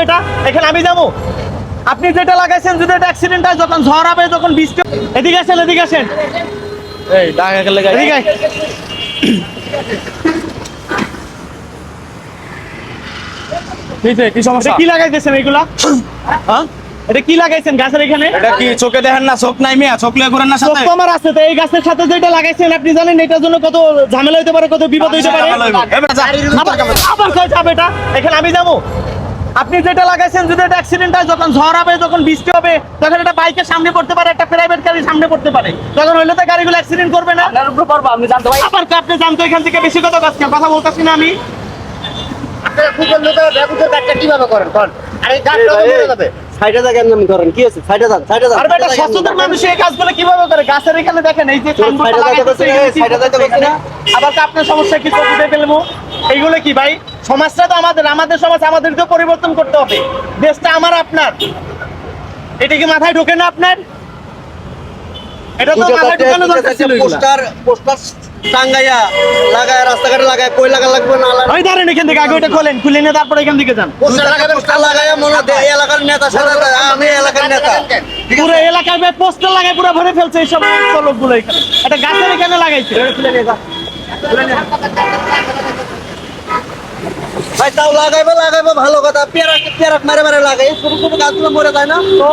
এটা? এখানে আমি যাবো? আপনি যেটা লাগাইছেন যদি এটা অ্যাক্সিডেন্ট হয়, যখন ঝড় হবে, যখন বৃষ্টি, এদিকে আসেন, এদিকে আসেন। এই ডাকা গেলে এদিকে আয়। কি সমস্যা? এটা কি লাগাইতেছেন এগুলা? হ্যাঁ এটা কি লাগাইছেন গাছের এখানে? এটা কি চোখে দেখেন না? চোখ নাই মিয়া, চোখ লিয়ে ঘুরেন না চোখ সাথে? তো আমার আছে, তো এই গাছের সাথে যেটা লাগাইছেন আপনি জানেন এটার জন্য কত ঝামেলা হইতে পারে, কত বিপদ হইতে পারে। এবার যা। আবার কই যাবে এটা? এখানে আমি যাবো? আপনি যেটা লাগাইছেন যদি এটা অ্যাক্সিডেন্ট হয়, যখন ঝড় হবে, যখন বৃষ্টি হবে, তখন এটা বাইকের সামনে পড়তে পারে, একটা প্রাইভেট গাড়ির সামনে পড়তে পারে, তখন হইলে তো গাড়িগুলো অ্যাক্সিডেন্ট করবে না? আপনার উপর পড়বো, আপনি জানতে ভাই। আবার আপনি জানতো এখান থেকে বেশি কথা বলতেছি না আমি। আপনারা কুকুর লোকের ব্যবহার কাজটা কিভাবে করেন কোন? আরে গাছটা তো মরে যাবে। সাইডে থাকেন কেমন করেন? কি আছে? সাইডে থাক, সাইডে থাক। আর বেটা সচেতন মানুষ এই কাজগুলো কিভাবে করে? গাছের এখানে দেখেন এই যে সাইনবোর্ডটা সাইডে যাইতে লাগাইতেছে, বলছি না, এখানে কি সাইডে যাইতে বলছি না। আবার কি আপনার সমস্যা কি চোখ উঠে ফেলবো? এইগুলো কি ভাই? সমাজটা তো আমাদের সমাজ, আমাদেরকে পরিবর্তন করতে হবে। দেশটা আমার, আপনার। এটা কি মাথায় ঢোকে না আপনার? এটা তো মাথায় ঢোকানো দরকার ছিল এগুলা। পোস্টার টাঙ্গাইয়া লাগায়, রাস্তাঘাটে লাগায়, কই লাগা লাগবে না লাগবে। ওই দাঁড়ান এখান থেকে, আগে ওটা খোলেন, খুলে নিয়ে তারপরে এখান থেকে যান। পোস্টার লাগাবেন, পোস্টার লাগায় মনে হয় এই এলাকার নেতা সারা, আমি এলাকার নেতা। পুরো এলাকায় পোস্টার লাগায় পুরো ভরে ফেলছে এইসব লোকগুলো এখানে। একটা গাছের এখানে লাগাইছে। ভাই তাও লাগাইবে ভালো কথা, পেয়ারা মারে মারে লাগাই, ছোট ছোট গাছগুলো মরে যায় না। তো